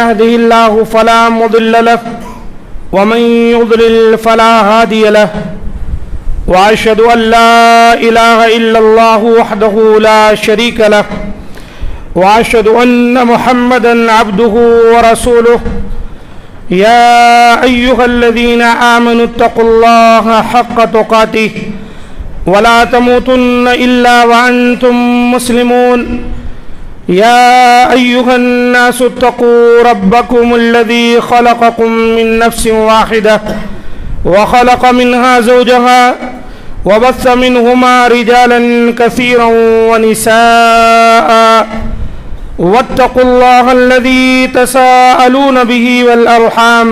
يهده الله فلا مضل له ومن يضلل فلا هادي له وأشهد أن لا إله إلا الله وحده لا شريك له وأشهد أن محمدا عبده ورسوله يا أيها الذين آمنوا اتقوا الله حق تقاته ولا تموتن إلا وأنتم مسلمون يا أيها الناس اتقوا ربكم الذي خلقكم من نفس واحدة وخلق منها زوجها وبث منهما رجالا كثيرا ونساء واتقوا الله الذي تساءلون به والأرحام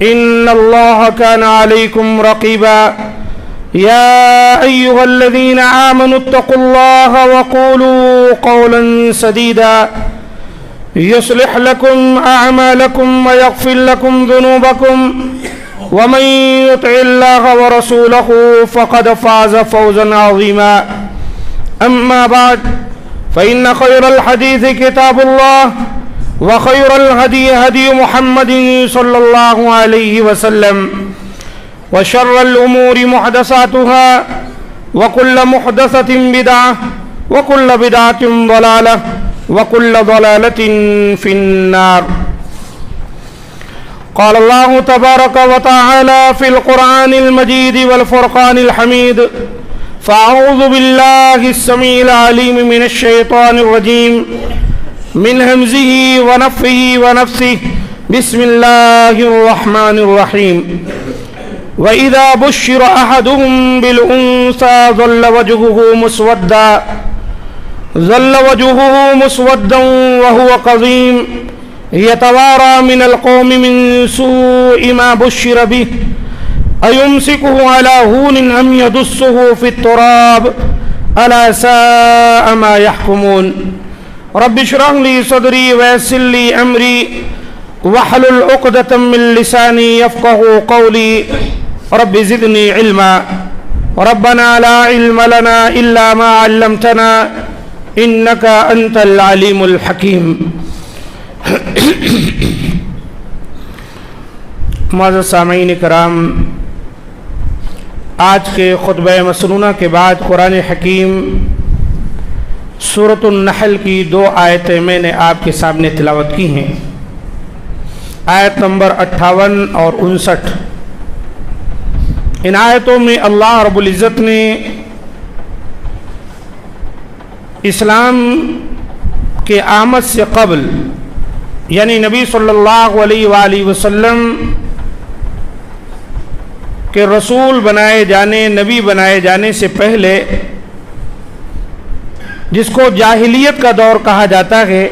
إن الله كان عليكم رقيبا يا أيها الذين آمنوا اتقوا الله وقولوا قولا سديدا يصلح لكم أعمالكم ويغفر لكم ذنوبكم ومن يطع الله ورسوله فقد فاز فوزا عظيما أما بعد فإن خير الحديث كتاب الله وخير الهدي هدي محمد صلى الله عليه وسلم وشر الأمور محدثاتها وكل محدثة بدعة وكل بدعة ضلالة وكل ضلالة في النار. قال الله تبارك وتعالى في القرآن المجيد والفرقان الحميد: فأعوذ بالله السميع العليم من الشيطان الرجيم من همزه ونفخه ونفثه بسم الله الرحمن الرحيم. وإذا بشر أحدهم بالأنثى ظل وجهه مسودا وهو قضيم يتوارى من القوم من سوء ما بشر به أيمسكه على هون أم يدسه في التراب ألا ساء ما يحكمون. رب اشرح لي صدري ويسر لي أمري واحلل عقدة من لساني يفقه قولي رب زدني علما ربنا لا علم لنا إلا ما علمتنا إنك أنت العليم الحكيم. معزز سامعین کرام، آج کے خطبہ مسنونہ کے بعد قرآن حکیم سورۃ النحل کی 2 آیتیں میں نے آپ کے سامنے تلاوت کی ہیں، آیت نمبر 58 اور 59۔ ان آیتوں میں اللہ رب العزت نے اسلام کے آمد سے قبل، یعنی نبی صلی اللہ علیہ وآلہ وسلم کہ رسول بنائے جانے، نبی بنائے جانے سے پہلے، جس کو جاہلیت کا دور کہا جاتا ہے،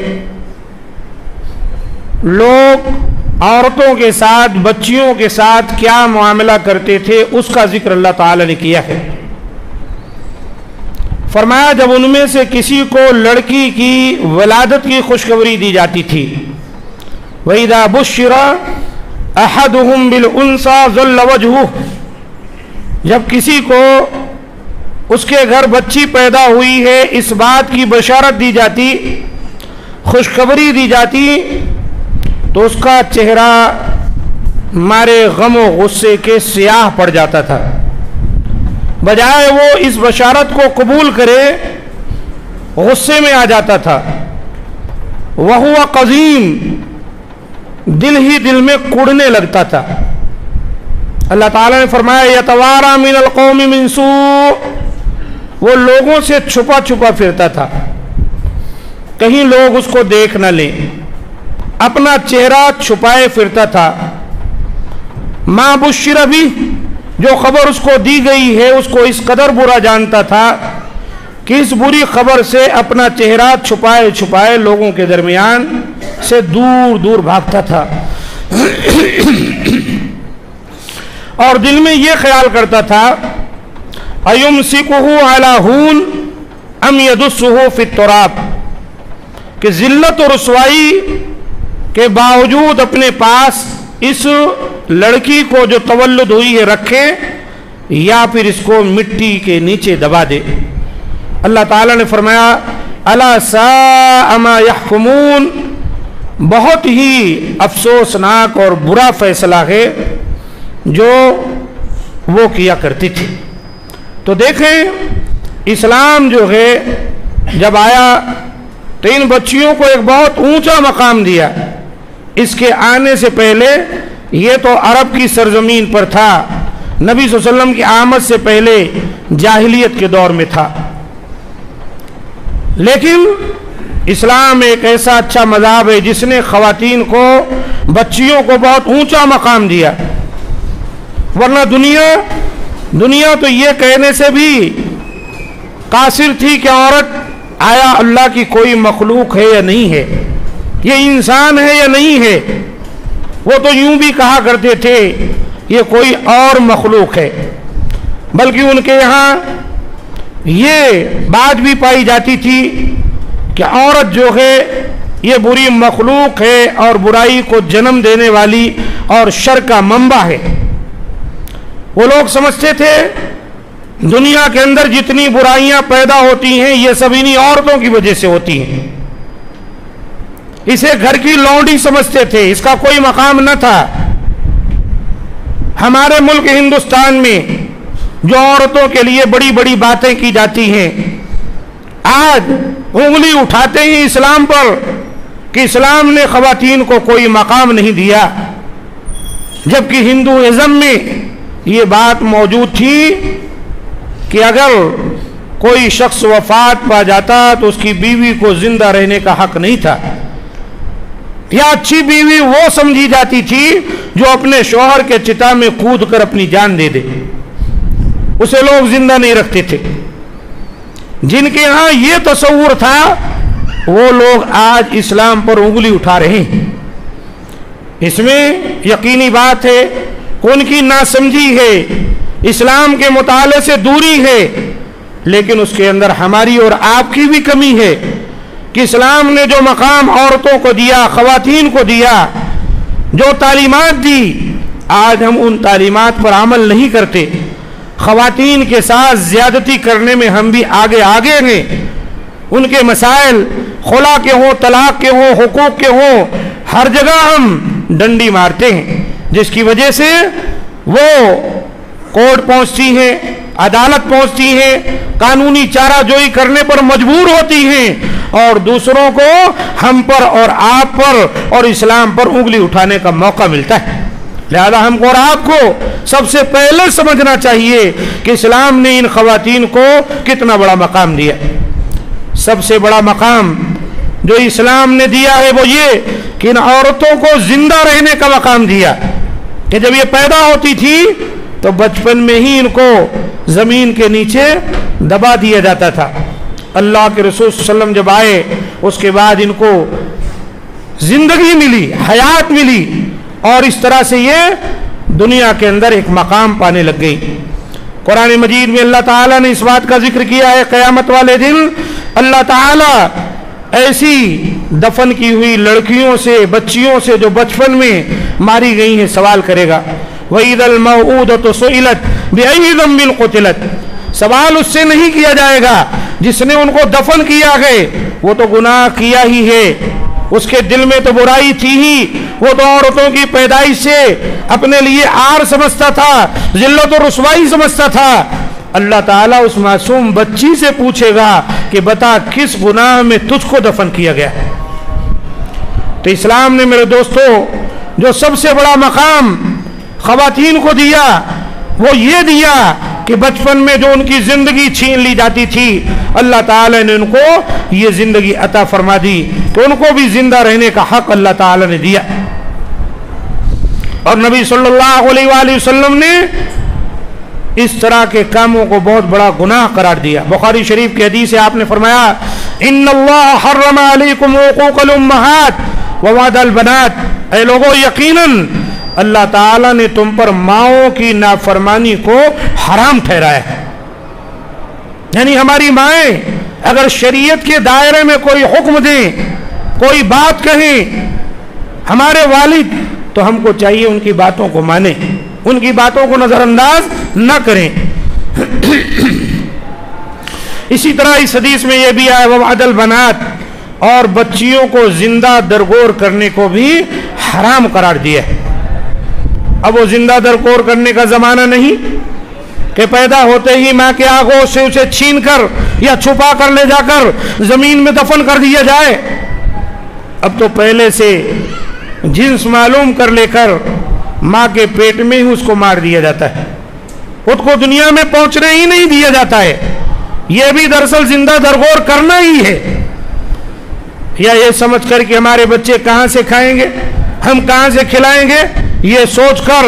لوگ عورتوں کے ساتھ، بچیوں کے ساتھ کیا معاملہ کرتے تھے، اس کا ذکر اللہ تعالی نے کیا ہے۔ فرمایا جب ان میں سے کسی کو لڑکی کی ولادت کی خوشخبری دی جاتی تھی، وَإِذَا بُشِّرَ أَحَدُهُمْ بِالْأُنثَىٰ ظَلَّ وَجْهُهُ، جب کسی کو اس کے گھر بچی پیدا ہوئی ہے اس بات کی بشارت دی جاتی، خوشخبری دی جاتی، تو اس کا چہرہ مارے غم و غصے کے سیاہ پڑ جاتا تھا۔ بجائے وہ اس بشارت کو قبول کرے، غصے میں آ جاتا تھا۔ وَهُوَ قَضِيمٌ، دل ہی دل میں کڑنے لگتا تھا۔ اللہ تعالیٰ نے فرمایا یتوارا من القوم من سوء، وہ لوگوں سے چھپا چھپا پھرتا تھا، کہیں لوگ اس کو دیکھ نہ لیں، اپنا چہرہ چھپائے پھرتا تھا۔ ما بشر بھی، جو خبر اس کو دی گئی ہے اس کو اس قدر برا جانتا تھا کہ اس بری خبر سے اپنا چہرہ چھپائے چھپائے لوگوں کے درمیان سے دور دور بھاگتا تھا، اور دل میں یہ خیال کرتا تھا ایمسکہ علی ہون ام یدسہ فی التراب، کہ ذلت و رسوائی کے باوجود اپنے پاس اس لڑکی کو جو تولد ہوئی ہے رکھے، یا پھر اس کو مٹی کے نیچے دبا دے۔ اللہ تعالیٰ نے فرمایا الا ساء ما یحکمون، بہت ہی افسوسناک اور برا فیصلہ ہے جو وہ کیا کرتی تھی۔ تو دیکھیں اسلام جو ہے جب آیا تو ان بچیوں کو ایک بہت اونچا مقام دیا۔ اس کے آنے سے پہلے یہ تو عرب کی سرزمین پر تھا، نبی صلی اللہ علیہ وسلم کی آمد سے پہلے جاہلیت کے دور میں تھا، لیکن اسلام ایک ایسا اچھا مذہب ہے جس نے خواتین کو، بچیوں کو بہت اونچا مقام دیا۔ ورنہ دنیا تو یہ کہنے سے بھی قاصر تھی کہ عورت آیا اللہ کی کوئی مخلوق ہے یا نہیں ہے، یہ انسان ہے یا نہیں ہے، وہ تو یوں بھی کہا کرتے تھے یہ کوئی اور مخلوق ہے۔ بلکہ ان کے یہاں یہ بات بھی پائی جاتی تھی کہ عورت جو ہے یہ بری مخلوق ہے اور برائی کو جنم دینے والی اور شر کا منبع ہے۔ وہ لوگ سمجھتے تھے دنیا کے اندر جتنی برائیاں پیدا ہوتی ہیں یہ سب انہی عورتوں کی وجہ سے ہوتی ہیں۔ اسے گھر کی لونڈی سمجھتے تھے، اس کا کوئی مقام نہ تھا۔ ہمارے ملک ہندوستان میں جو عورتوں کے لیے بڑی بڑی باتیں کی جاتی ہیں، آج انگلی اٹھاتے ہیں اسلام پر کہ اسلام نے خواتین کو کوئی مقام نہیں دیا، جبکہ ہندوازم میں یہ بات موجود تھی کہ اگر کوئی شخص وفات پا جاتا تو اس کی بیوی کو زندہ رہنے کا حق نہیں تھا، یا اچھی بیوی وہ سمجھی جاتی تھی جو اپنے شوہر کے چتا میں کود کر اپنی جان دے دے، اسے لوگ زندہ نہیں رکھتے تھے۔ جن کے ہاں یہ تصور تھا وہ لوگ آج اسلام پر انگلی اٹھا رہے ہیں۔ اس میں یقینی بات ہے کہ ان کی ناسمجھی ہے، اسلام کے مطالعے سے دوری ہے، لیکن اس کے اندر ہماری اور آپ کی بھی کمی ہے کہ اسلام نے جو مقام عورتوں کو دیا، خواتین کو دیا، جو تعلیمات دی، آج ہم ان تعلیمات پر عمل نہیں کرتے۔ خواتین کے ساتھ زیادتی کرنے میں ہم بھی آگے ہیں۔ ان کے مسائل خلا کے ہوں، طلاق کے ہوں، حقوق کے ہوں، ہر جگہ ہم ڈنڈی مارتے ہیں، جس کی وجہ سے وہ کورٹ پہنچتی ہیں، عدالت پہنچتی ہیں، قانونی چارہ جوئی کرنے پر مجبور ہوتی ہیں، اور دوسروں کو ہم پر اور آپ پر اور اسلام پر انگلی اٹھانے کا موقع ملتا ہے۔ لہذا ہم کو اور آپ کو سب سے پہلے سمجھنا چاہیے کہ اسلام نے ان خواتین کو کتنا بڑا مقام دیا۔ سب سے بڑا مقام جو اسلام نے دیا ہے وہ یہ کہ ان عورتوں کو زندہ رہنے کا مقام دیا، کہ جب یہ پیدا ہوتی تھی تو بچپن میں ہی ان کو زمین کے نیچے دبا دیا جاتا تھا۔ اللہ کے رسول صلی اللہ علیہ وسلم جب آئے اس کے بعد ان کو زندگی ملی، حیات ملی، اور اس طرح سے یہ دنیا کے اندر ایک مقام پانے لگ گئی۔ قرآن مجید میں اللہ تعالیٰ نے اس بات کا ذکر کیا ہے قیامت والے دن اللہ تعالیٰ ایسی دفن کی ہوئی لڑکیوں سے، بچیوں سے جو بچپن میں ماری گئی ہیں سوال کرے گا۔ وَإِذَا الْمَوْءُودَةُ سُئِلَتْ بِأَيِّ ذَنبٍ قُتِلَتْ، سوال اس سے نہیں کیا جائے گا جس نے ان کو دفن کیا ہے، وہ تو گناہ کیا ہی ہے، اس کے دل میں تو برائی تھی ہی، وہ تو عورتوں کی پیدائش سے اپنے لیے عار سمجھتا تھا، ذلت و رسوائی سمجھتا تھا۔ اللہ تعالیٰ اس معصوم بچی سے پوچھے گا کہ بتا کس گناہ میں تجھ کو دفن کیا گیا۔ تو اسلام نے میرے دوستو جو سب سے بڑا مقام خواتین کو دیا وہ یہ دیا کہ بچپن میں جو ان کی زندگی چھین لی جاتی تھی، اللہ تعالیٰ نے ان کو یہ زندگی عطا فرما دی کہ ان کو بھی زندہ رہنے کا حق اللہ تعالیٰ نے دیا۔ اور نبی صلی اللہ علیہ وآلہ وسلم نے اس طرح کے کاموں کو بہت بڑا گناہ قرار دیا۔ بخاری شریف کی حدیث ہے، آپ نے فرمایا ان اللہ حرم علیکم حقوق الامہات ووعد البنات، اے لوگو یقیناً اللہ تعالیٰ نے تم پر ماؤں کی نافرمانی کو حرام ٹھہرایا ہے۔ یعنی ہماری مائیں اگر شریعت کے دائرے میں کوئی حکم دیں، کوئی بات کہیں، ہمارے والد تو ہم کو چاہیے ان کی باتوں کو مانیں، ان کی باتوں کو نظر انداز نہ کریں۔ اسی طرح اس حدیث میں یہ بھی آیا وَوَعْدَ الْبَنَاتِ، اور بچیوں کو زندہ درگور کرنے کو بھی حرام قرار دیا ہے۔ اب وہ زندہ درگور کرنے کا زمانہ نہیں کہ پیدا ہوتے ہی ماں کے آغوش سے اسے چھین کر یا چھپا کر لے جا کر زمین میں دفن کر دیا جائے۔ اب تو پہلے سے جنس معلوم کر لے کر ماں کے پیٹ میں ہی اس کو مار دیا جاتا ہے، خود کو دنیا میں پہنچنے ہی نہیں دیا جاتا ہے۔ یہ بھی دراصل زندہ درگور کرنا ہی ہے، یا یہ سمجھ کر کہ ہمارے بچے کہاں سے کھائیں گے، ہم کہاں سے کھلائیں گے، یہ سوچ کر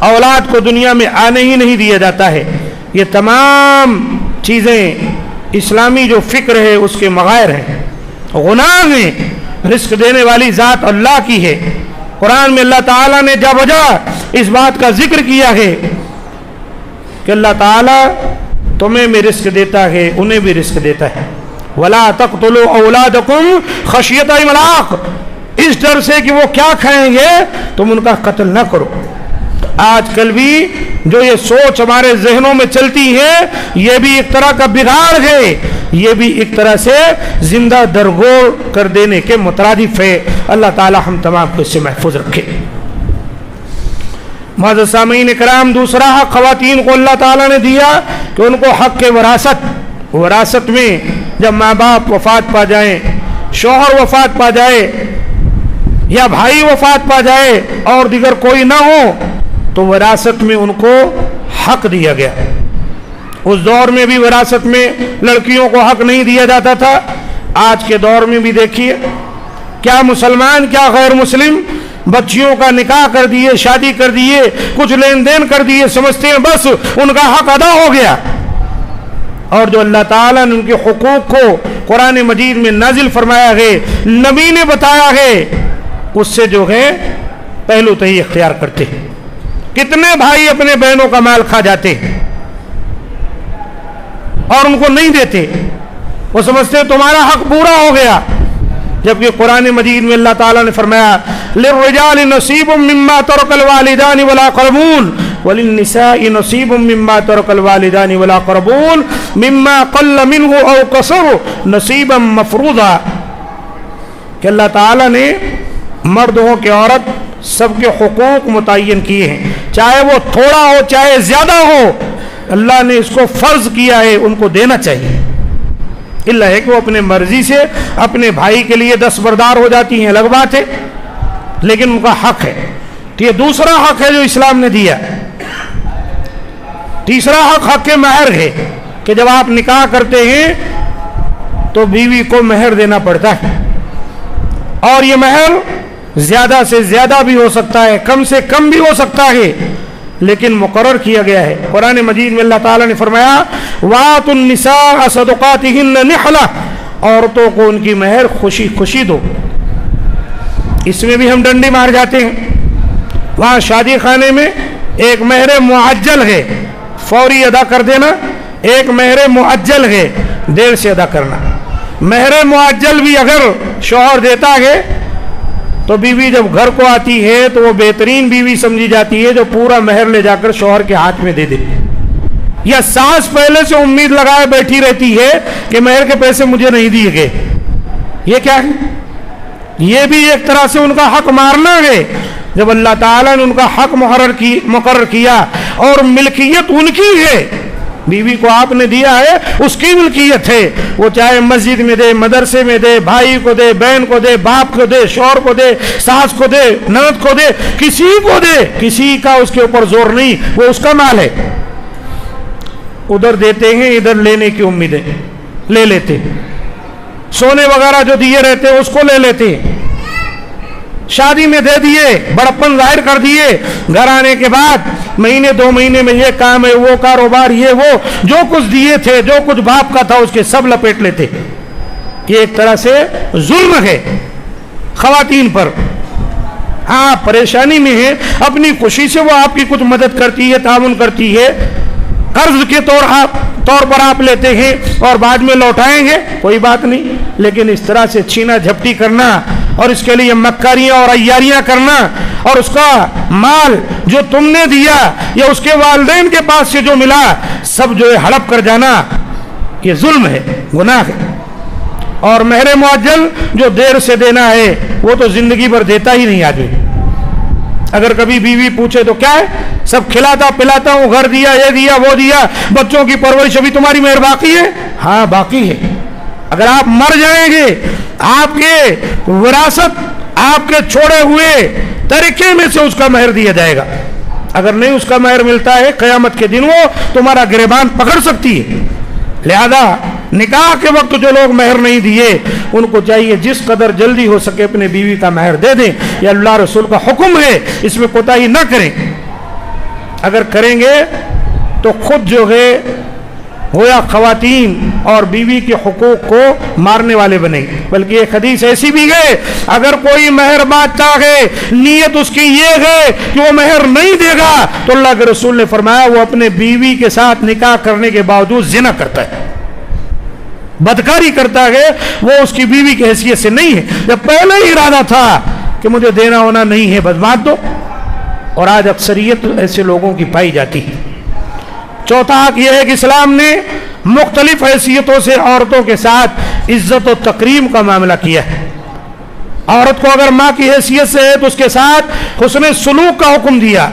اولاد کو دنیا میں آنے ہی نہیں دیا جاتا ہے۔ یہ تمام چیزیں اسلامی جو فکر ہے اس کے مغائر ہیں، گناہ ہیں۔ رزق دینے والی ذات اللہ کی ہے۔ قرآن میں اللہ تعالیٰ نے جا بجا اس بات کا ذکر کیا ہے کہ اللہ تعالیٰ تمہیں بھی رزق دیتا ہے، انہیں بھی رزق دیتا ہے۔ وَلَا تَقْتُلُوا أَوْلَادَكُمْ خَشْيَةَ إِمْلَاقٍ، اس ڈر سے کہ وہ کیا کھائیں گے تم ان کا قتل نہ کرو۔ آج کل بھی جو یہ سوچ ہمارے ذہنوں میں چلتی ہے یہ بھی ایک طرح کا بگاڑ ہے، یہ بھی ایک طرح سے زندہ درگور کر دینے کے مترادف ہے۔ اللہ تعالی ہم تمام کو اس سے محفوظ رکھے۔ معزز سامعین کرام، دوسرا حق خواتین کو اللہ تعالیٰ نے دیا کہ ان کو حق کے وراثت میں جب ماں باپ وفات پا جائیں، شوہر وفات پا جائے یا بھائی وفات پا جائے اور دیگر کوئی نہ ہو تو وراثت میں ان کو حق دیا گیا۔ اس دور میں بھی وراثت میں لڑکیوں کو حق نہیں دیا جاتا تھا۔ آج کے دور میں بھی دیکھیے کیا مسلمان کیا غیر مسلم بچیوں کا نکاح کر دیے، شادی کر دیے، کچھ لین دین کر دیے، سمجھتے ہیں بس ان کا حق ادا ہو گیا۔ اور جو اللہ تعالیٰ نے ان کے حقوق کو قرآن مجید میں نازل فرمایا ہے، نبی نے بتایا ہے، اس سے جو ہے پہلو تہی اختیار کرتے ہیں۔ کتنے بھائی اپنے بہنوں کا مال کھا جاتے ہیں اور ان کو نہیں دیتے، وہ سمجھتے ہیں تمہارا حق پورا ہو گیا، جبکہ قرآن مجید میں اللہ تعالیٰ نے فرمایا للرجال نصیب مما ترک الوالدان والاقربون وللنساء نصیب مما ترک الوالدان والاقربون مما قل منه او کثر نصیبا مفروضا، کہ اللہ تعالیٰ نے مرد ہو کہ عورت سب کے حقوق متعین کیے ہیں، چاہے وہ تھوڑا ہو چاہے زیادہ ہو، اللہ نے اس کو فرض کیا ہے، ان کو دینا چاہیے۔ اللہ ہے کہ وہ اپنے مرضی سے اپنے بھائی کے لیے دستبردار ہو جاتی ہیں، الگ بات ہے، لیکن ان کا حق ہے۔ تو یہ دوسرا حق ہے جو اسلام نے دیا۔ تیسرا حق مہر ہے کہ جب آپ نکاح کرتے ہیں تو بیوی کو مہر دینا پڑتا ہے، اور یہ مہر زیادہ سے زیادہ بھی ہو سکتا ہے، کم سے کم بھی ہو سکتا ہے، لیکن مقرر کیا گیا ہے۔ قرآن مجید میں اللہ تعالیٰ نے فرمایا وَآتُوا النِّسَاءَ صَدُقَاتِهِنَّ نِحْلَةً، عورتوں کو ان کی مہر خوشی خوشی دو۔ اس میں بھی ہم ڈنڈی مار جاتے ہیں۔ وہاں شادی خانے میں ایک مہر معجل ہے، فوری ادا کر دینا، ایک مہر معجل ہے، دیر سے ادا کرنا۔ مہر معجل بھی اگر شوہر دیتا ہے تو بیوی جب گھر کو آتی ہے تو وہ بہترین بیوی سمجھی جاتی ہے جو پورا مہر لے جا کر شوہر کے ہاتھ میں دے دے، یا ساس پہلے سے امید لگائے بیٹھی رہتی ہے کہ مہر کے پیسے مجھے نہیں دیے گئے۔ یہ کیا ہے؟ یہ بھی ایک طرح سے ان کا حق مارنا ہے۔ جب اللہ تعالیٰ نے ان کا حق مقرر کیا اور ملکیت ان کی ہے، بیوی کو آپ نے دیا ہے، اس کی ملکیت ہے، وہ چاہے مسجد میں دے، مدرسے میں دے، بھائی کو دے، بہن کو دے، باپ کو دے، شوہر کو دے، ساس کو دے، نند کو دے، کسی کو دے، کسی کا اس کے اوپر زور نہیں، وہ اس کا مال ہے۔ ادھر دیتے ہیں، ادھر لینے کی امیدیں لے لیتے، سونے وغیرہ جو دیے رہتے ہیں اس کو لے لیتے، شادی میں دے دیے، بڑپن ظاہر کر دیے، گھر آنے کے بعد مہینے دو مہینے میں یہ کام ہے، وہ کاروبار، یہ وہ جو کچھ دیے تھے، جو کچھ باپ کا تھا اس کے سب لپیٹ لیتے۔ یہ ایک طرح سے ظلم ہے خواتین پر۔ ہاں پریشانی میں ہے، اپنی خوشی سے وہ آپ کی کچھ مدد کرتی ہے، تعاون کرتی ہے، قرض کے طور پر آپ لیتے ہیں اور بعد میں لوٹائیں گے، کوئی بات نہیں، لیکن اس طرح سے چھینا جھپٹی کرنا اور اس کے لیے مکاریاں اور عیاریاں کرنا، اور اس کا مال جو تم نے دیا یا اس کے والدین کے پاس سے جو ملا سب جو ہے ہڑپ کر جانا، یہ ظلم ہے، گناہ ہے۔ اور مہر معجل جو دیر سے دینا ہے وہ تو زندگی بھر دیتا ہی نہیں آدمی. اگر کبھی بیوی پوچھے تو کیا ہے, سب کھلاتا پلاتا ہوں, گھر دیا, یہ دیا, وہ دیا, بچوں کی پرورش, ابھی تمہاری مہر باقی ہے؟ ہاں باقی ہے. اگر آپ مر جائیں گے, آپ کے وراثت, آپ کے چھوڑے ہوئے ترکے میں سے اس کا مہر دیا جائے گا. اگر نہیں اس کا مہر ملتا ہے, قیامت کے دن وہ تمہارا گریبان پکڑ سکتی ہے. لہذا نکاح کے وقت جو لوگ مہر نہیں دیے ان کو چاہیے جس قدر جلدی ہو سکے اپنے بیوی کا مہر دے دیں. یہ اللہ رسول کا حکم ہے, اس میں کوتاہی نہ کریں. اگر کریں گے تو خود جو ہے گویا خواتین اور بیوی کے حقوق کو مارنے والے بنے. بلکہ ایک حدیث ایسی بھی ہے, اگر کوئی مہر مانگتا ہے, نیت اس کی یہ ہے کہ وہ مہر نہیں دے گا, تو اللہ کے رسول نے فرمایا وہ اپنے بیوی کے ساتھ نکاح کرنے کے باوجود زنا کرتا ہے, بدکاری کرتا ہے, وہ اس کی بیوی کی حیثیت سے نہیں ہے. جب پہلے ہی ارادہ تھا کہ مجھے دینا ہونا نہیں ہے, بس بات دو. اور آج اکثریت ایسے لوگوں کی پائی جاتی ہے. چوتھا حق یہ ہے کہ اسلام نے مختلف حیثیتوں سے عورتوں کے ساتھ عزت و تکریم کا معاملہ کیا ہے. عورت کو اگر ماں کی حیثیت سے ہے تو اس کے ساتھ حسن سلوک کا حکم دیا,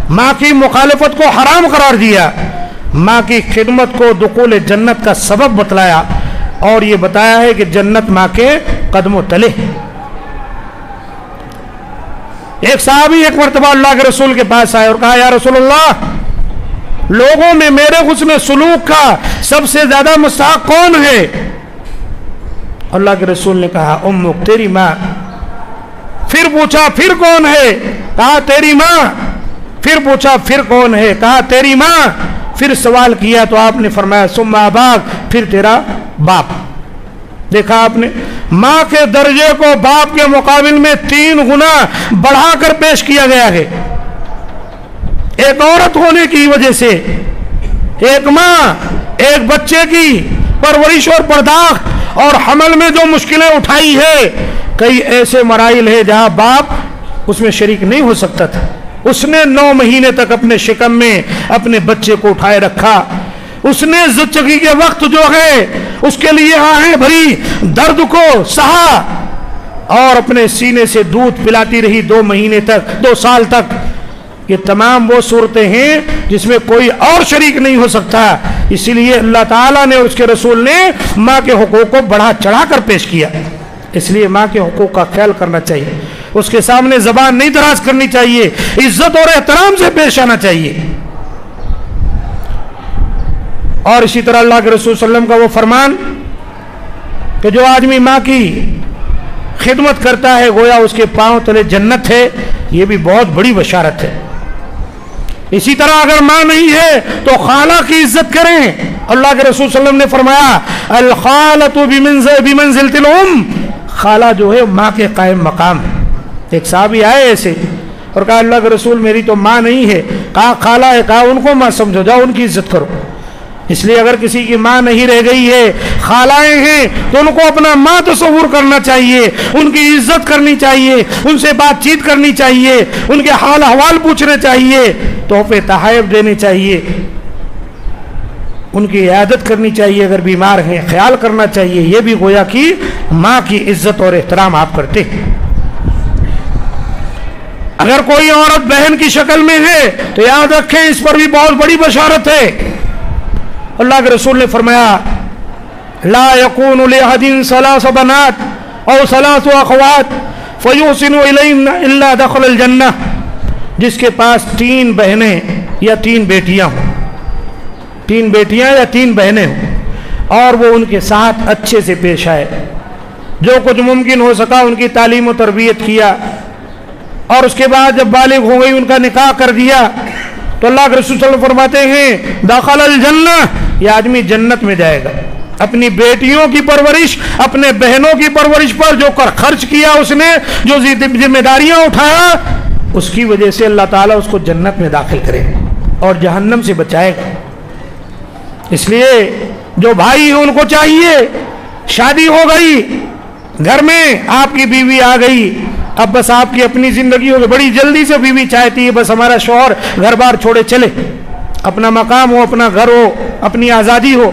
ماں کی مخالفت کو حرام قرار دیا, ماں کی خدمت کو دخول جنت کا سبب بتلایا, اور یہ بتایا ہے کہ جنت ماں کے قدموں تلے. ایک صحابی ایک مرتبہ اللہ کے رسول کے پاس آئے اور کہا یا رسول اللہ, لوگوں میں میرے حسن سلوک کا سب سے زیادہ مستحق کون ہے؟ اللہ کے رسول نے کہا امک, تیری ماں. پھر پوچھا پھر کون ہے؟ کہا تیری ماں. پھر پوچھا پھر کون ہے؟ کہا تیری ماں. پھر سوال کیا تو آپ نے فرمایا ثم اباک, پھر تیرا باپ. دیکھا آپ نے, ماں کے درجے کو باپ کے مقابل میں 3 گنا بڑھا کر پیش کیا گیا ہے. ایک عورت ہونے کی وجہ سے ایک ماں ایک بچے کی پرورش اور پرداخت اور حمل میں جو مشکلیں اٹھائی ہے, کئی ایسے مراحل ہیں جہاں باپ اس میں شریک نہیں ہو سکتا تھا. اس نے 9 مہینے تک اپنے شکم میں اپنے بچے کو اٹھائے رکھا. اس نے زچگی کے وقت جو ہے اس کے لیے آہیں بھری, درد کو سہا, اور اپنے سینے سے دودھ پلاتی رہی 2 مہینے تک, 2 سال تک. یہ تمام وہ صورتیں ہیں جس میں کوئی اور شریک نہیں ہو سکتا. اسی لیے اللہ تعالیٰ نے اور اس کے رسول نے ماں کے حقوق کو بڑھا چڑھا کر پیش کیا. اس لیے ماں کے حقوق کا خیال کرنا چاہیے, اس کے سامنے زبان نہیں دراز کرنی چاہیے, عزت اور احترام سے پیش آنا چاہیے. اور اسی طرح اللہ کے رسول صلی اللہ علیہ وسلم کا وہ فرمان کہ جو آدمی ماں کی خدمت کرتا ہے گویا اس کے پاؤں تلے جنت ہے, یہ بھی بہت بڑی بشارت ہے. اسی طرح اگر ماں نہیں ہے تو خالہ کی عزت کریں. اللہ کے رسول صلی اللہ علیہ وسلم نے فرمایا الخالۃ بمنزلۃ الام, خالہ جو ہے ماں کے قائم مقام ہے. ایک صحابی آئے ایسے اور کہا اللہ کے رسول میری تو ماں نہیں ہے. کہا خالہ ہے, کہا ان کو ماں سمجھو, جاؤ ان کی عزت کرو. اس لیے اگر کسی کی ماں نہیں رہ گئی ہے, خالائیں ہیں, تو ان کو اپنا ماں تصور کرنا چاہیے, ان کی عزت کرنی چاہیے, ان سے بات چیت کرنی چاہیے, ان کے حال احوال پوچھنے چاہیے, تحفے تحائف دینے چاہیے, ان کی عیادت کرنی چاہیے, اگر بیمار ہیں خیال کرنا چاہیے. یہ بھی گویا کہ ماں کی عزت اور احترام آپ کرتے ہیں. اگر کوئی عورت بہن کی شکل میں ہے تو یاد رکھیں اس پر بھی بہت بڑی بشارت ہے. اللہ کے رسول نے فرمایا لا يكون لأحد 3 بنات او 3 اخوات فيحسن اليهن الا دخل الجنہ. جس کے پاس 3 بہنیں یا 3 بیٹیاں ہوں, 3 بیٹیاں یا 3 بہنیں ہوں, اور وہ ان کے ساتھ اچھے سے پیش آئے, جو کچھ ممکن ہو سکا ان کی تعلیم و تربیت کیا, اور اس کے بعد جب بالغ ہو گئی ان کا نکاح کر دیا, تو اللہ کے رسول صلی اللہ علیہ وسلم فرماتے ہیں داخل الجنہ, یہ آدمی جنت میں جائے گا. اپنی بیٹیوں کی پرورش, اپنے بہنوں کی پرورش پر جو خرچ کیا اس نے, جو ذمہ داریاں اٹھایا, اس کی وجہ سے اللہ تعالیٰ اس کو جنت میں داخل کرے اور جہنم سے بچائے گا. اس لیے جو بھائی ہیں ان کو چاہیے, شادی ہو گئی, گھر میں آپ کی بیوی آ گئی, اب بس آپ کی اپنی زندگی ہو گئی, بڑی جلدی سے بیوی چاہتی ہے بس ہمارا شوہر گھر بار چھوڑے چلے, اپنا مقام ہو, اپنا گھر ہو, اپنی آزادی ہو.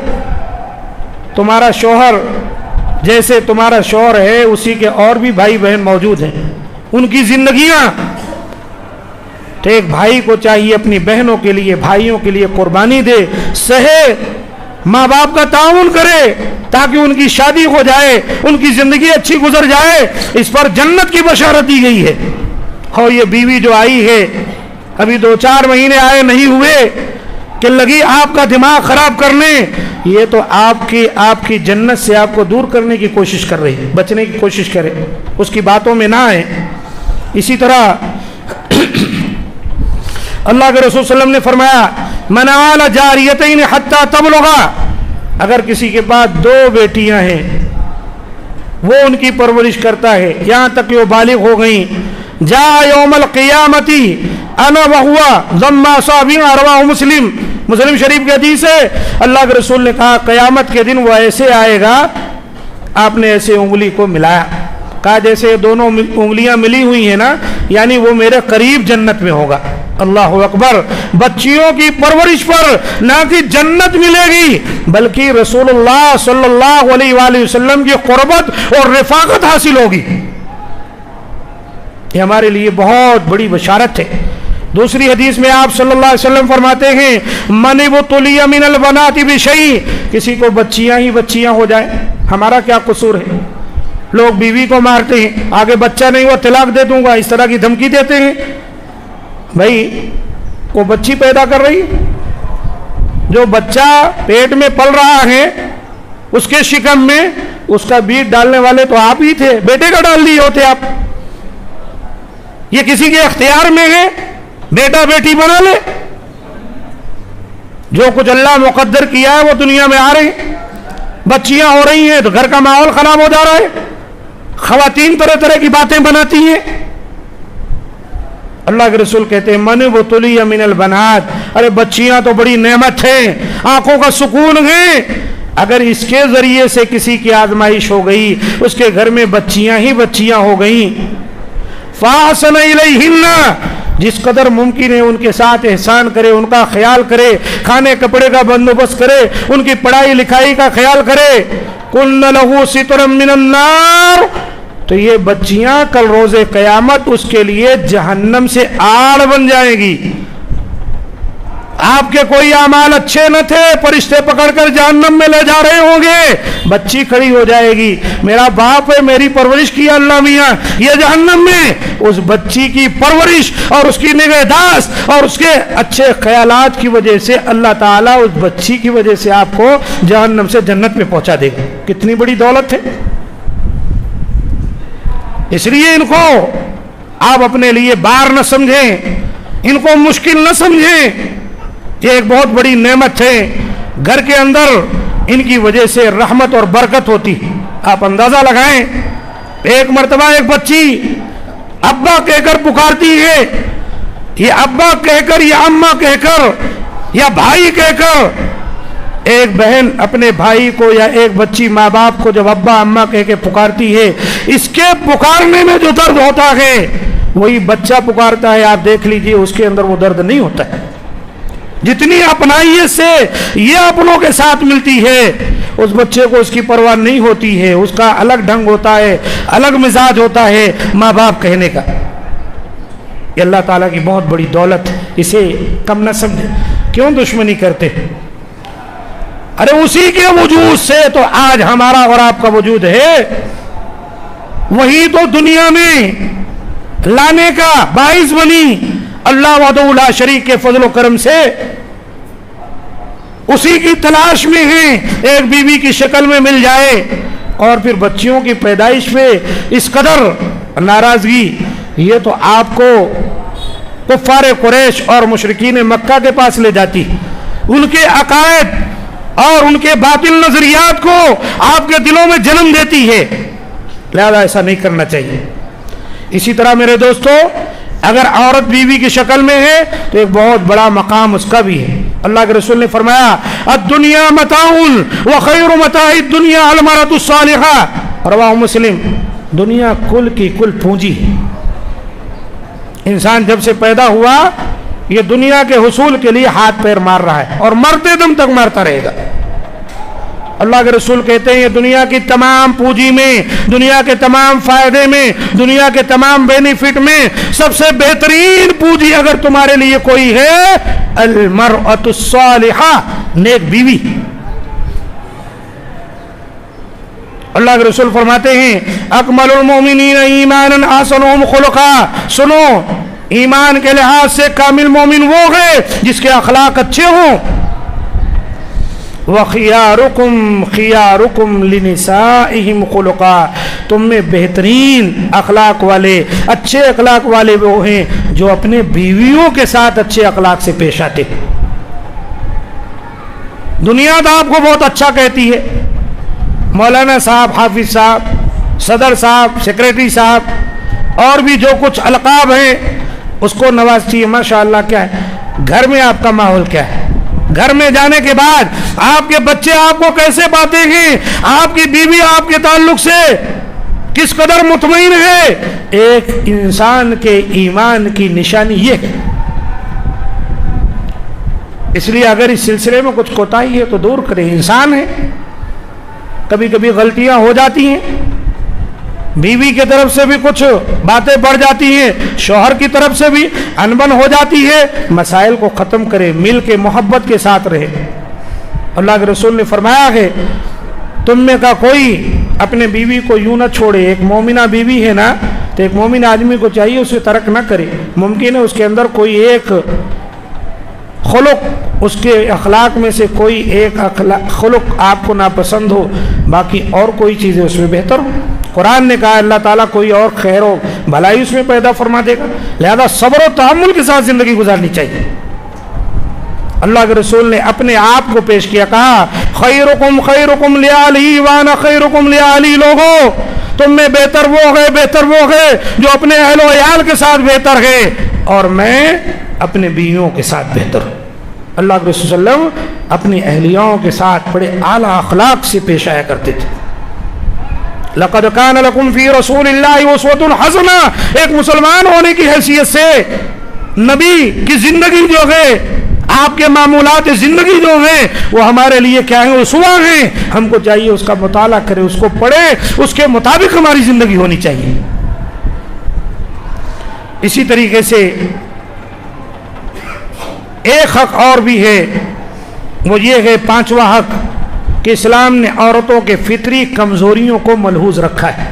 تمہارا شوہر جیسے تمہارا شوہر ہے اسی کے اور بھی بھائی بہن موجود ہیں، ان کی زندگیاں، تو ایک بھائی کو چاہیے اپنی بہنوں کے لیے، بھائیوں کے لیے قربانی دے، سہے، ماں باپ کا تعاون کرے تاکہ ان کی شادی ہو جائے، ان کی زندگی اچھی گزر جائے، اس پر جنت کی بشارت دی گئی ہے۔ اور یہ بیوی جو آئی ہے ابھی 2-4 مہینے آئے نہیں ہوئے کہ لگی آپ کا دماغ خراب کرنے، یہ تو آپ کی جنت سے آپ کو دور کرنے کی کوشش کر رہی ہے، بچنے کی کوشش کرے، اس کی باتوں میں نہ آئے۔ اسی طرح اللہ کے رسول صلی اللہ علیہ وسلم نے فرمایا من آل جاریتین حتی تبلغا، اگر کسی کے پاس 2 بیٹیاں ہیں وہ ان کی پرورش کرتا ہے یہاں تک کہ وہ بالغ ہو گئیں، جاء یوم القیامتی انا وہوا ضم اصابع، رواہ مسلم شریف کی حدیث ہے، اللہ کے رسول نے کہا قیامت کے دن وہ ایسے آئے گا، آپ نے ایسے انگلی کو ملایا، کہا جیسے دونوں انگلیاں ملی ہوئی ہیں نا، یعنی وہ میرے قریب جنت میں ہوگا۔ اللہ اکبر، بچیوں کی پرورش پر نہ کہ جنت ملے گی بلکہ رسول اللہ صلی اللہ علیہ وآلہ وسلم کی قربت اور رفاقت حاصل ہوگی، یہ ہمارے لیے بہت بڑی بشارت ہے۔ دوسری حدیث میں آپ صلی اللہ علیہ وسلم فرماتے ہیں من ابتلی من البنات بشیء، کسی کو بچیاں ہی بچیاں ہو جائیں، ہمارا کیا قصور ہے؟ لوگ بیوی کو مارتے ہیں، آگے بچہ نہیں ہوا طلاق دے دوں گا، اس طرح کی دھمکی دیتے ہیں۔ بھائی وہ بچی پیدا کر رہی، جو بچہ پیٹ میں پل رہا ہے اس کے شکم میں اس کا بیج ڈالنے والے تو آپ ہی تھے، بیٹے کا ڈال دیے ہوتے آپ، یہ کسی کے اختیار میں ہے بیٹا بیٹی بنا لے؟ جو کچھ اللہ مقدر کیا ہے وہ دنیا میں آ رہے ہیں، بچیاں ہو رہی ہیں تو گھر کا ماحول خراب ہو جا رہا ہے، خواتین طرح طرح کی باتیں بناتی ہیں۔ اللہ کے رسول کہتے ہیں من ابتلی من البنات، ارے بچیاں تو بڑی نعمت ہیں، آنکھوں کا سکون ہے، اگر اس کے ذریعے سے کسی کی آزمائش ہو گئی، اس کے گھر میں بچیاں ہی بچیاں ہو گئیں، فاحسن الیہن، جس قدر ممکن ہے ان کے ساتھ احسان کرے، ان کا خیال کرے، کھانے کپڑے کا بندوبست کرے، ان کی پڑھائی لکھائی کا خیال کرے، کن لہ سترا من النار، تو یہ بچیاں کل روز قیامت اس کے لیے جہنم سے آڑ بن جائے گی۔ آپ کے کوئی اعمال اچھے نہ تھے، فرشتے پکڑ کر جہنم میں لے جا رہے ہوں گے، بچی کھڑی ہو جائے گی، میرا باپ ہے، میری پرورش کیا اللہ میاں، یہ جہنم میں، اس بچی کی پرورش اور اس کی نگہداشت اور اس کے اچھے خیالات کی وجہ سے اللہ تعالیٰ اس بچی کی وجہ سے آپ کو جہنم سے جنت میں پہنچا دے گا۔ کتنی بڑی دولت ہے! اس لیے ان کو آپ اپنے لیے بار نہ سمجھیں، ان کو مشکل نہ سمجھیں، یہ ایک بہت بڑی نعمت ہے، گھر کے اندر ان کی وجہ سے رحمت اور برکت ہوتی۔ آپ اندازہ لگائیں، ایک مرتبہ ایک بچی ابا کہہ کر پکارتی ہے، یہ ابا کہہ کر یا اماں کہہ کر یا بھائی کہہ کر، ایک بہن اپنے بھائی کو یا ایک بچی ماں باپ کو جب ابا اماں کہہ کے پکارتی ہے، اس کے پکارنے میں جو درد ہوتا ہے وہی بچہ پکارتا ہے، آپ دیکھ لیجئے اس کے اندر وہ درد نہیں ہوتا ہے۔ جتنی اپنائیت سے یہ اپنوں کے ساتھ ملتی ہے، اس بچے کو اس کی پرواہ نہیں ہوتی ہے، اس کا الگ ڈھنگ ہوتا ہے، الگ مزاج ہوتا ہے ماں باپ کہنے کا۔ یہ اللہ تعالیٰ کی بہت بڑی دولت، اسے کم نہ سمجھے۔ کیوں دشمنی کرتے؟ ارے اسی کے وجود سے تو آج ہمارا اور آپ کا وجود ہے، وہی تو دنیا میں لانے کا باعث بنی، اللہ وحدہ لا شریک کے فضل و کرم سے اسی کی تلاش میں ہیں، ایک بیوی کی شکل میں مل جائے، اور پھر بچیوں کی پیدائش پہ اس قدر ناراضگی، یہ تو آپ کو کفار قریش اور مشرکین مکہ کے پاس لے جاتی، ان کے عقائد اور ان کے باطل نظریات کو آپ کے دلوں میں جنم دیتی ہے، لہذا ایسا نہیں کرنا چاہیے۔ اسی طرح میرے دوستو، اگر عورت بیوی کی شکل میں ہے تو ایک بہت بڑا مقام اس کا بھی ہے۔ اللہ کے رسول نے فرمایا الدنیا متاع وخیر متاع الدنیا المرأة الصالحہ، رواہ مسلم۔ دنیا کل کی کل پونجی ہے، انسان جب سے پیدا ہوا یہ دنیا کے حصول کے لیے ہاتھ پیر مار رہا ہے اور مرتے دم تک مارتا رہے گا۔ اللہ کے رسول کہتے ہیں یہ دنیا کی تمام پونجی میں، دنیا کے تمام فائدے میں، دنیا کے تمام بینیفٹ میں سب سے بہترین پونجی اگر تمہارے لیے کوئی ہے، المرأة الصالحہ، نیک بیوی۔ اللہ کے رسول فرماتے ہیں اکمل المومنین ایمانا احسنهم خلقا، سنو ایمان کے لحاظ سے کامل مومن وہ ہے جس کے اخلاق اچھے ہوں۔ وَخِيَارُكُمْ خِيَارُكُمْ لِنِسَائِهِمْ خُلُقًا، تم میں بہترین اخلاق والے، اچھے اخلاق والے وہ ہیں جو اپنے بیویوں کے ساتھ اچھے اخلاق سے پیش آتے۔ دنیا تو آپ کو بہت اچھا کہتی ہے، مولانا صاحب، حافظ صاحب، صدر صاحب، سیکریٹری صاحب اور بھی جو کچھ القاب ہیں اس کو نوازتی ہے، ماشاءاللہ۔ کیا ہے گھر میں آپ کا ماحول کیا ہے؟ گھر میں جانے کے بعد آپ کے بچے آپ کو کیسے باتیں ہیں، آپ کی بیوی آپ کے تعلق سے کس قدر مطمئن ہے، ایک انسان کے ایمان کی نشانی یہ ہے۔ اس لیے اگر اس سلسلے میں کچھ کوتاہی ہے تو دور کریں، انسان ہے، کبھی کبھی غلطیاں ہو جاتی ہیں، بیوی کی طرف سے بھی کچھ باتیں بڑھ جاتی ہیں، شوہر کی طرف سے بھی انبن ہو جاتی ہے، مسائل کو ختم کرے، مل کے محبت کے ساتھ رہے۔ اللہ کے رسول نے فرمایا کہ تم میں کا کوئی اپنے بیوی کو یوں نہ چھوڑے، ایک مومنہ بیوی ہے نا تو ایک مومن آدمی کو چاہیے اسے ترک نہ کرے، ممکن ہے اس کے اندر کوئی ایک خلق، اس کے اخلاق میں سے کوئی ایک خلق آپ کو ناپسند ہو، باقی اور کوئی چیزیں اس میں بہتر ہو۔ قرآن نے کہا اللہ تعالیٰ کوئی اور خیر و بھلائی اس میں پیدا فرما دے گا، لہذا صبر و تحمل کے ساتھ زندگی گزارنی چاہیے۔ اللہ کے رسول نے اپنے آپ کو پیش کیا، کہا خیرکم خیرکم لأہلہ وانا خیرکم لأہلی، لوگوں تم میں بہتر وہ ہے جو اپنے اہل و عیال کے ساتھ بہتر ہے، اور میں اپنے بیویوں کے ساتھ بہتر ہوں۔ اللہ کے رسول صلی اللہ علیہ وسلم اپنی اہلیاؤں کے ساتھ بڑے اعلیٰ اخلاق سے پیش آیا کرتے تھے۔ لقد کان لکم فی رسول اللہ اسوۃ حسنہ، ایک مسلمان ہونے کی حیثیت سے نبی کی زندگی جو ہے، آپ کے معمولات زندگی جو ہیں وہ ہمارے لیے کیا ہیں، اسوہ ہیں، ہم کو چاہیے اس کا مطالعہ کرے، اس کو پڑھے، اس کے مطابق ہماری زندگی ہونی چاہیے۔ اسی طریقے سے ایک حق اور بھی ہے، وہ یہ ہے پانچواں حق کہ اسلام نے عورتوں کے فطری کمزوریوں کو ملحوظ رکھا ہے۔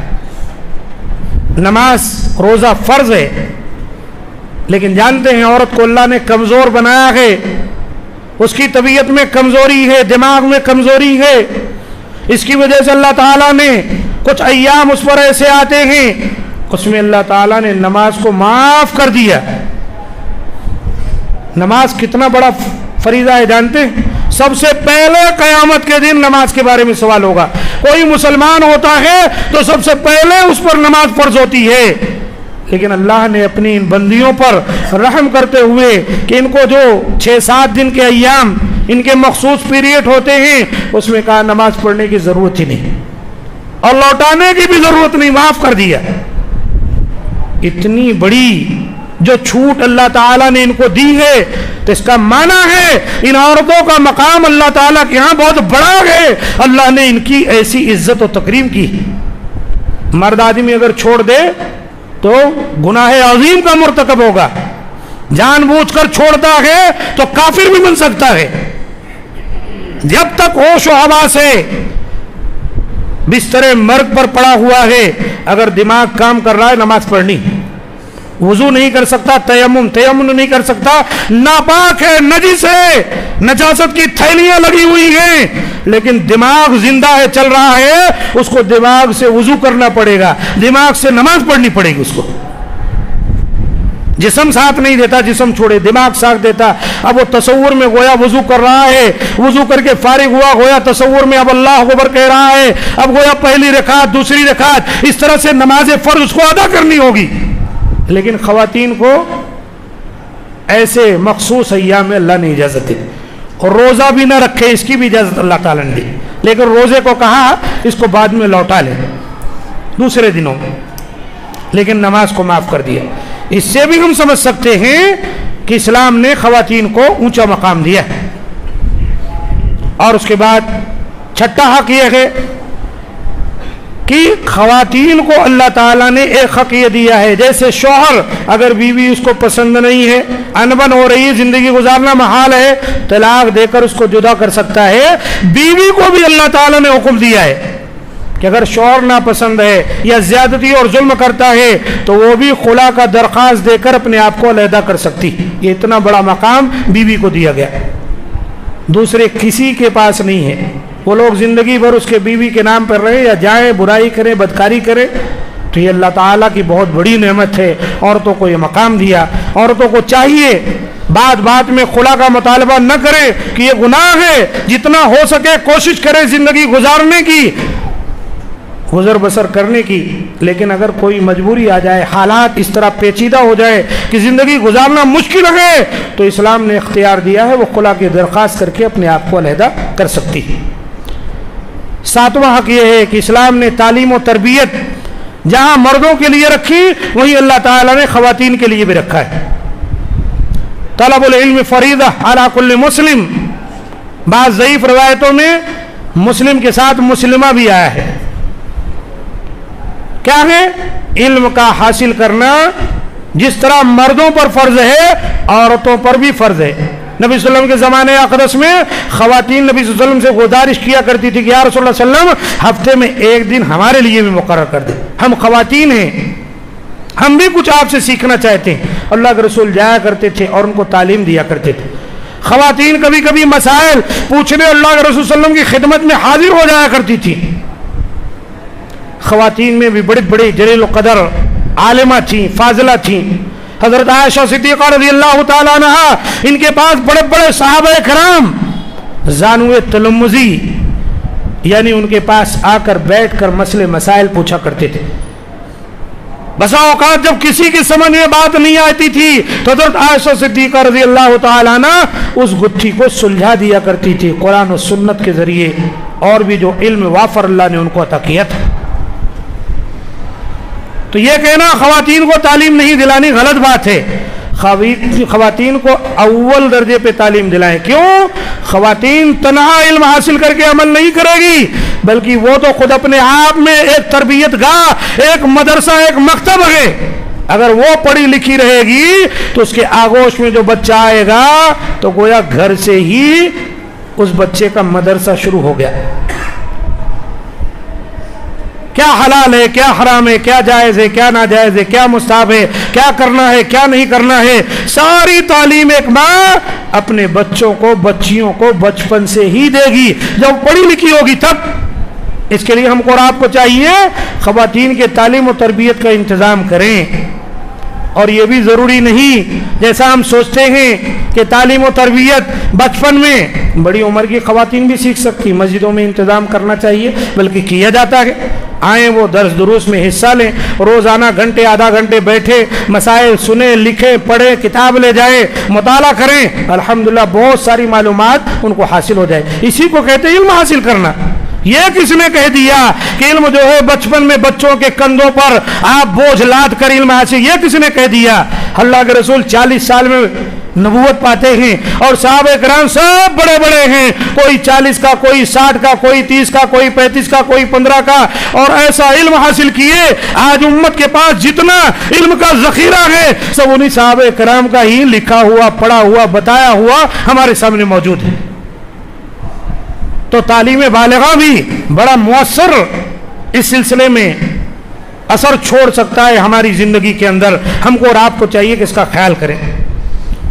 نماز روزہ فرض ہے، لیکن جانتے ہیں عورت کو اللہ نے کمزور بنایا ہے، اس کی طبیعت میں کمزوری ہے، دماغ میں کمزوری ہے، اس کی وجہ سے اللہ تعالیٰ نے کچھ ایام اس پر ایسے آتے ہیں اس میں اللہ تعالیٰ نے نماز کو معاف کر دیا۔ نماز کتنا بڑا فریضہ ہے جانتے ہیں؟ سب سے پہلے قیامت کے دن نماز کے بارے میں سوال ہوگا۔ کوئی مسلمان ہوتا ہے تو سب سے پہلے اس پر نماز فرض ہوتی ہے، لیکن اللہ نے اپنی ان بندیوں پر رحم کرتے ہوئے کہ ان کو جو 6-7 دن کے ایام ان کے مخصوص پیریڈ ہوتے ہیں اس میں کہا نماز پڑھنے کی ضرورت ہی نہیں اور لوٹانے کی بھی ضرورت نہیں، معاف کر دیا۔ اتنی بڑی جو چھوٹ اللہ تعالیٰ نے ان کو دی ہے تو اس کا معنی ہے ان عورتوں کا مقام اللہ تعالیٰ کے ہاں بہت بڑا ہے، اللہ نے ان کی ایسی عزت و تکریم کی۔ مرد آدمی اگر چھوڑ دے تو گناہ عظیم کا مرتکب ہوگا، جان بوجھ کر چھوڑتا ہے تو کافر بھی بن سکتا ہے۔ جب تک ہوش و حواس ہے، بستر مرگ پر پڑا ہوا ہے، اگر دماغ کام کر رہا ہے نماز پڑھنی، وضو نہیں کر سکتا، تیمم نہیں کر سکتا، ناپاک ہے، نجس ہے، نجاست کی تھیلیاں لگی ہوئی ہیں، لیکن دماغ زندہ ہے، چل رہا ہے، اس کو دماغ سے وضو کرنا پڑے گا، دماغ سے نماز پڑھنی پڑے گی اس کو۔ جسم ساتھ نہیں دیتا، جسم چھوڑے، دماغ ساتھ دیتا۔ اب وہ تصور میں گویا وضو کر رہا ہے، وضو کر کے فارغ ہوا، گویا تصور میں اب اللہ اکبر کہہ رہا ہے، اب گویا پہلی رکعت دوسری رکعت، اس طرح سے نماز فرض اس کو ادا کرنی ہوگی۔ لیکن خواتین کو ایسے مخصوص ایام میں اللہ نے اجازت دی، اور روزہ بھی نہ رکھے اس کی بھی اجازت اللہ تعالیٰ نے دی، لیکن روزے کو کہا اس کو بعد میں لوٹا لے دوسرے دنوں میں، لیکن نماز کو معاف کر دیا۔ اس سے بھی ہم سمجھ سکتے ہیں کہ اسلام نے خواتین کو اونچا مقام دیا ہے۔ اور اس کے بعد چھٹا حق یہ ہے کہ خواتین کو اللہ تعالیٰ نے ایک حق یہ دیا ہے، جیسے شوہر اگر بیوی اس کو پسند نہیں ہے، انبن ہو رہی ہے، زندگی گزارنا محال ہے، طلاق دے کر اس کو جدا کر سکتا ہے، بیوی کو بھی اللہ تعالیٰ نے حکم دیا ہے کہ اگر شوہر ناپسند ہے یا زیادتی اور ظلم کرتا ہے تو وہ بھی خلا کا درخواست دے کر اپنے آپ کو علیحدہ کر سکتی۔ یہ اتنا بڑا مقام بیوی کو دیا گیا، دوسرے کسی کے پاس نہیں ہے۔ وہ لوگ زندگی بھر اس کے بیوی کے نام پر رہے یا جائیں، برائی کریں، بدکاری کریں، تو یہ اللہ تعالیٰ کی بہت بڑی نعمت ہے، عورتوں کو یہ مقام دیا۔ عورتوں کو چاہیے بات بات میں خلا کا مطالبہ نہ کرے کہ یہ گناہ ہے، جتنا ہو سکے کوشش کرے زندگی گزارنے کی، گزر بسر کرنے کی، لیکن اگر کوئی مجبوری آ جائے، حالات اس طرح پیچیدہ ہو جائے کہ زندگی گزارنا مشکل ہے، تو اسلام نے اختیار دیا ہے وہ خلا کی درخواست کر کے اپنے آپ کو علیحدہ کر سکتی ہے۔ ساتواں حق یہ ہے کہ اسلام نے تعلیم و تربیت جہاں مردوں کے لیے رکھی وہیں اللہ تعالیٰ نے خواتین کے لیے بھی رکھا ہے۔ طلب العلم فریضہ علی کل مسلم، بعض ضعیف روایتوں میں مسلم کے ساتھ مسلمہ بھی آیا ہے۔ کیا ہے؟ علم کا حاصل کرنا جس طرح مردوں پر فرض ہے عورتوں پر بھی فرض ہے۔ نبی صلی اللہ علیہ وسلم کے زمانے اقدس میں خواتین نبی صلی اللہ علیہ وسلم سے گزارش کیا کرتی تھی کہ یا رسول اللہ صلی اللہ علیہ وسلم ہفتے میں ایک دن ہمارے لیے بھی مقرر کر دیں، ہم خواتین ہیں، ہم بھی کچھ آپ سے سیکھنا چاہتے ہیں۔ اللہ کے رسول جایا کرتے تھے اور ان کو تعلیم دیا کرتے تھے۔ خواتین کبھی کبھی مسائل پوچھنے اللہ کے رسول صلی اللہ علیہ وسلم کی خدمت میں حاضر ہو جایا کرتی تھی۔ خواتین میں بھی بڑی بڑی جلیل القدر عالمہ تھیں، فاضلہ تھیں۔ حضرت عائشہ صدیقہ رضی اللہ تعالیٰ عنہ، ان کے پاس بڑے بڑے صحابہ کرام زانوِ تلمذی، یعنی ان کے پاس آ کر بیٹھ کر مسئلے مسائل پوچھا کرتے تھے۔ بسا اوقات جب کسی کی سمجھ میں بات نہیں آتی تھی تو حضرت عائشہ صدیقہ رضی اللہ تعالیٰ عنہ اس گتھی کو سلجھا دیا کرتی تھی قرآن و سنت کے ذریعے، اور بھی جو علم وافر اللہ نے ان کو عطا کیا تھا۔ تو یہ کہنا خواتین کو تعلیم نہیں دلانی غلط بات ہے۔ خواتین کو اول درجے پہ تعلیم دلائیں۔ کیوں؟ خواتین تنہا علم حاصل کر کے عمل نہیں کرے گی، بلکہ وہ تو خود اپنے آپ میں ایک تربیت گاہ، ایک مدرسہ، ایک مکتب ہے۔ اگر وہ پڑھی لکھی رہے گی تو اس کے آغوش میں جو بچہ آئے گا تو گویا گھر سے ہی اس بچے کا مدرسہ شروع ہو گیا۔ کیا حلال ہے، کیا حرام ہے، کیا جائز ہے، کیا ناجائز ہے، کیا مستحب ہے، کیا کرنا ہے، کیا نہیں کرنا ہے، ساری تعلیم ایک ماں اپنے بچوں کو، بچیوں کو بچپن سے ہی دے گی، جب پڑھی لکھی ہوگی تب۔ اس کے لیے ہم کو اور آپ کو چاہیے خواتین کے تعلیم و تربیت کا انتظام کریں۔ اور یہ بھی ضروری نہیں جیسا ہم سوچتے ہیں کہ تعلیم و تربیت بچپن میں بڑی عمر کی خواتین بھی سیکھ سکتی، مسجدوں میں انتظام کرنا چاہیے، بلکہ کیا جاتا ہے۔ آئیں وہ درس دروس میں حصہ لیں، روزانہ گھنٹے آدھا گھنٹے بیٹھے مسائل سنیں، لکھیں، پڑھیں، کتاب لے جائیں، مطالعہ کریں، الحمدللہ بہت ساری معلومات ان کو حاصل ہو جائے۔ اسی کو کہتے ہیں علم حاصل کرنا۔ یہ کس نے کہہ دیا کہ علم جو ہے بچپن میں بچوں کے کندھوں پر آپ بوجھ لاد کر علم حاصل، یہ کس نے کہہ دیا؟ اللہ کے رسول 40 سال میں نبوت پاتے ہیں اور صحابہ کرام سب بڑے بڑے ہیں، کوئی 40 کا، کوئی 60 کا، کوئی 30 کا، کوئی 35 کا، کوئی 15 کا، اور ایسا علم حاصل کیے۔ آج امت کے پاس جتنا علم کا ذخیرہ ہے سب انہی صحابہ کرام کا ہی لکھا ہوا، پڑھا ہوا، بتایا ہوا ہمارے سامنے موجود ہے۔ تو تعلیم بالغہ بھی بڑا مؤثر اس سلسلے میں اثر چھوڑ سکتا ہے ہماری زندگی کے اندر۔ ہم کو اور آپ کو چاہیے کہ اس کا خیال کریں۔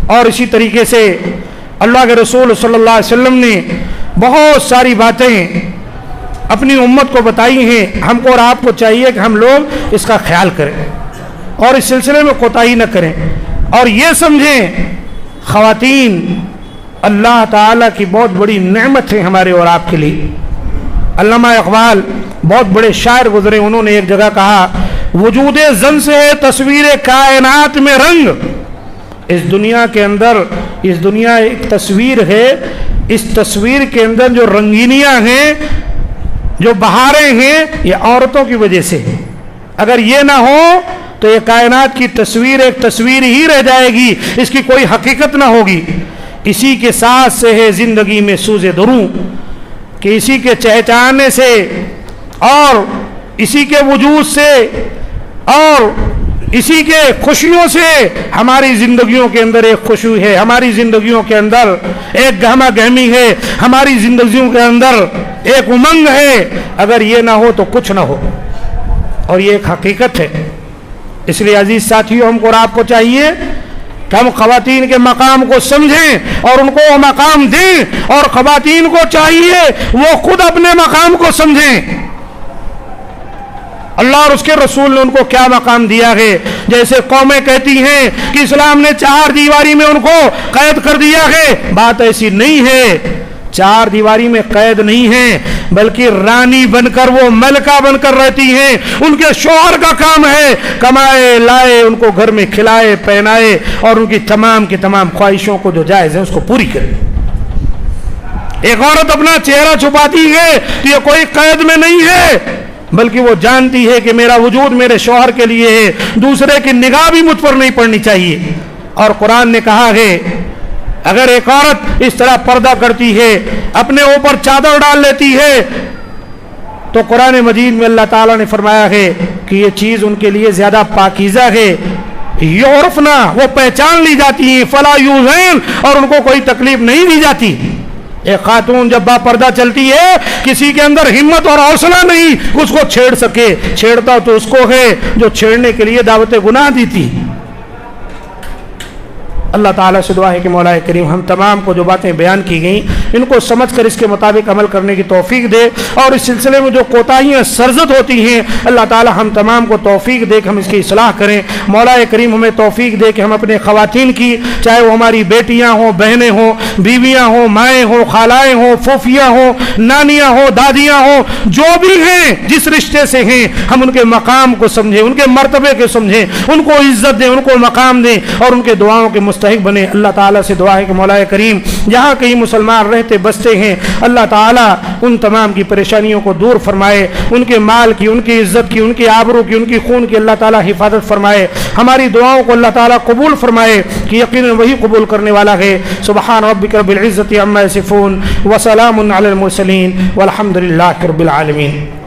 اور اسی طریقے سے اللہ کے رسول صلی اللہ علیہ وسلم نے بہت ساری باتیں اپنی امت کو بتائی ہیں، ہم کو اور آپ کو چاہیے کہ ہم لوگ اس کا خیال کریں اور اس سلسلے میں کوتاہی نہ کریں، اور یہ سمجھیں خواتین اللہ تعالیٰ کی بہت بڑی نعمت ہے ہمارے اور آپ کے لیے۔ علامہ اقبال بہت بڑے شاعر گزرے، انہوں نے ایک جگہ کہا، وجود زن سے ہے تصویر کائنات میں رنگ۔ اس دنیا کے اندر، اس دنیا ایک تصویر ہے، اس تصویر کے اندر جو رنگینیاں ہیں، جو بہاریں ہیں، یہ عورتوں کی وجہ سے ہیں۔ اگر یہ نہ ہو تو یہ کائنات کی تصویر ایک تصویر ہی رہ جائے گی، اس کی کوئی حقیقت نہ ہوگی۔ اسی کے ساتھ سے ہے زندگی میں سوز دروں، کہ اسی کے چہچہانے سے اور اسی کے وجود سے اور اسی کے خوشیوں سے ہماری زندگیوں کے اندر ایک خوشی ہے، ہماری زندگیوں کے اندر ایک گہما گہمی ہے، ہماری زندگیوں کے اندر ایک امنگ ہے۔ اگر یہ نہ ہو تو کچھ نہ ہو، اور یہ ایک حقیقت ہے۔ اس لیے عزیز ساتھیوں، ہم کو اور آپ کو چاہیے کہ ہم خواتین کے مقام کو سمجھیں اور ان کو وہ مقام دیں، اور خواتین کو چاہیے وہ خود اپنے مقام کو سمجھیں۔ اللہ اور اس کے رسول نے ان کو کیا مقام دیا ہے۔ جیسے قومیں کہتی ہیں کہ اسلام نے 4 دیواری میں ان کو قید کر دیا ہے، بات ایسی نہیں ہے۔ 4 دیواری میں قید نہیں ہے، بلکہ رانی بن کر، وہ ملکہ بن کر رہتی ہیں۔ ان کے شوہر کا کام ہے کمائے لائے، ان کو گھر میں کھلائے پہنائے، اور ان کی تمام کی تمام خواہشوں کو جو جائز ہے اس کو پوری کرے۔ ایک عورت اپنا چہرہ چھپاتی ہے تو یہ کوئی قید میں نہیں ہے، بلکہ وہ جانتی ہے کہ میرا وجود میرے شوہر کے لیے ہے، دوسرے کی نگاہ بھی مجھ پر نہیں پڑنی چاہیے۔ اور قرآن نے کہا ہے اگر ایک عورت اس طرح پردہ کرتی ہے، اپنے اوپر چادر ڈال لیتی ہے، تو قرآن مجید میں اللہ تعالیٰ نے فرمایا ہے کہ یہ چیز ان کے لیے زیادہ پاکیزہ ہے، یعرفنا، وہ پہچان لی جاتی ہیں، فلا یوزین، اور ان کو کوئی تکلیف نہیں دی جاتی۔ ایک خاتون جب با پردہ چلتی ہے، کسی کے اندر ہمت اور حوصلہ نہیں اس کو چھیڑ سکے، چھیڑتا تو اس کو ہے جو چھیڑنے کے لیے دعوت گناہ دی تھی۔ اللہ تعالیٰ سے دعا ہے کہ مولا کریم ہم تمام کو جو باتیں بیان کی گئیں ان کو سمجھ کر اس کے مطابق عمل کرنے کی توفیق دے، اور اس سلسلے میں جو کوتاہیاں سرزد ہوتی ہیں اللہ تعالیٰ ہم تمام کو توفیق دے کہ ہم اس کی اصلاح کریں۔ مولا کریم ہمیں توفیق دے کہ ہم اپنے خواتین کی، چاہے وہ ہماری بیٹیاں ہوں، بہنیں ہوں، بیویاں ہوں، مائیں ہوں، خالائیں ہوں، پھوپھیاں ہوں، نانیاں ہوں، دادیاں ہوں، جو بھی ہیں جس رشتے سے ہیں، ہم ان کے مقام کو سمجھیں، ان کے مرتبے کو سمجھیں، ان کو عزت دیں، ان کو مقام دیں، اور ان کے دعاؤں کے مستحق بنے۔ اللہ تعالیٰ سے دعا ہے کہ مولا کریم جہاں کہیں مسلمان رہتے بستے ہیں اللہ تعالیٰ ان تمام کی پریشانیوں کو دور فرمائے، ان کے مال کی، ان کی عزت کی، ان کی آبرو کی، ان کی خون کی اللہ تعالیٰ حفاظت فرمائے، ہماری دعاؤں کو اللہ تعالیٰ قبول فرمائے کہ یقیناً وہی قبول کرنے والا ہے۔ سبحان ربک رب العزت عما یصفون وسلام علی المرسلین والحمد للہ رب العالمین۔